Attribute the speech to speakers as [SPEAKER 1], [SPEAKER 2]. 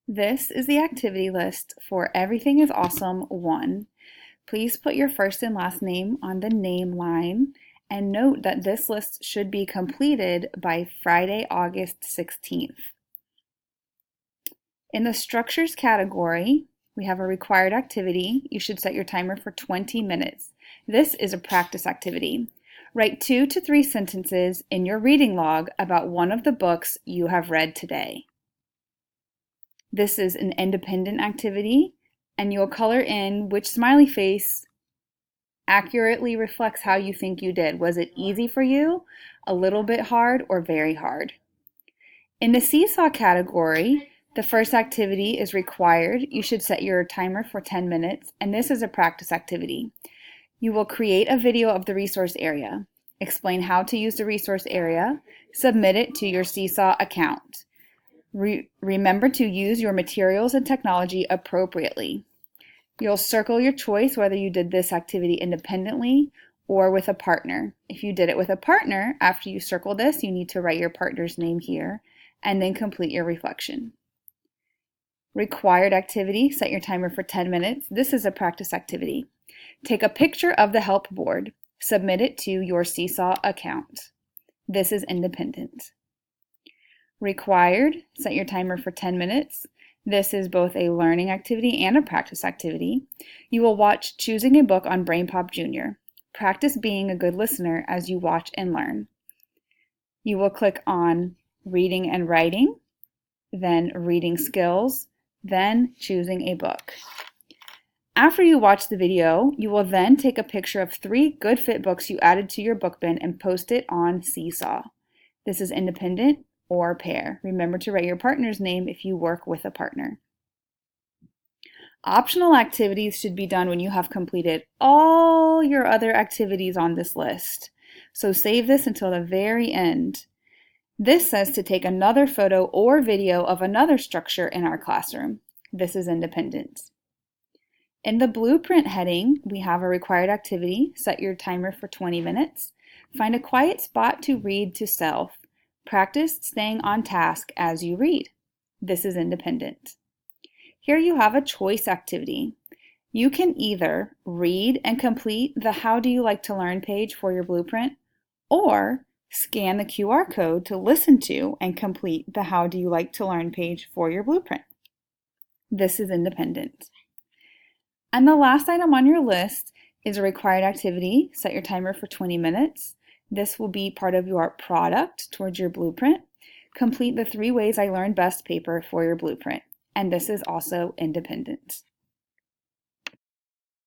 [SPEAKER 1] This is the activity list for Everything is Awesome 1. Please put your first and last name on the name line and note that this list should be completed by Friday, August 16th. In the structures category, we have a required activity. You should set your timer for 20 minutes. This is a practice activity. Write 2 to 3 sentences in your reading log about one of the books you have read today. This is an independent activity, and you'll color in which smiley face accurately reflects how you think you did. Was it easy for you, a little bit hard, or very hard? In the seesaw category, the first activity is required. You should set your timer for 10 minutes, and this is a practice activity. You will create a video of the resource area, explain how to use the resource area, submit it to your Seesaw account. Remember to use your materials and technology appropriately. You'll circle your choice whether you did this activity independently or with a partner. If you did it with a partner, after you circle this, you need to write your partner's name here and then complete your reflection. Required activity, set your timer for 10 minutes. This is a practice activity. Take a picture of the help board. Submit it to your Seesaw account. This is independent. Required, set your timer for 10 minutes. This is both a learning activity and a practice activity. You will watch Choosing a Book on BrainPop Jr. Practice being a good listener as you watch and learn. You will click on Reading and Writing, then Reading Skills, then Choosing a Book. After you watch the video, you will then take a picture of 3 good fit books you added to your book bin and post it on Seesaw. This is independent or pair. Remember to write your partner's name if you work with a partner. Optional activities should be done when you have completed all your other activities on this list. So save this until the very end. This says to take another photo or video of another structure in our classroom. This is independent. In the blueprint heading, we have a required activity. Set your timer for 20 minutes. Find a quiet spot to read to self. Practice staying on task as you read. This is independent. Here you have a choice activity. You can either read and complete the How Do You Like to Learn page for your blueprint, or scan the QR code to listen to and complete the How Do You Like to Learn page for your blueprint. This is independent. And the last item on your list is a required activity. Set your timer for 20 minutes. This will be part of your product towards your blueprint. Complete the 3 Ways I Learned Best paper for your blueprint, and this is also independent.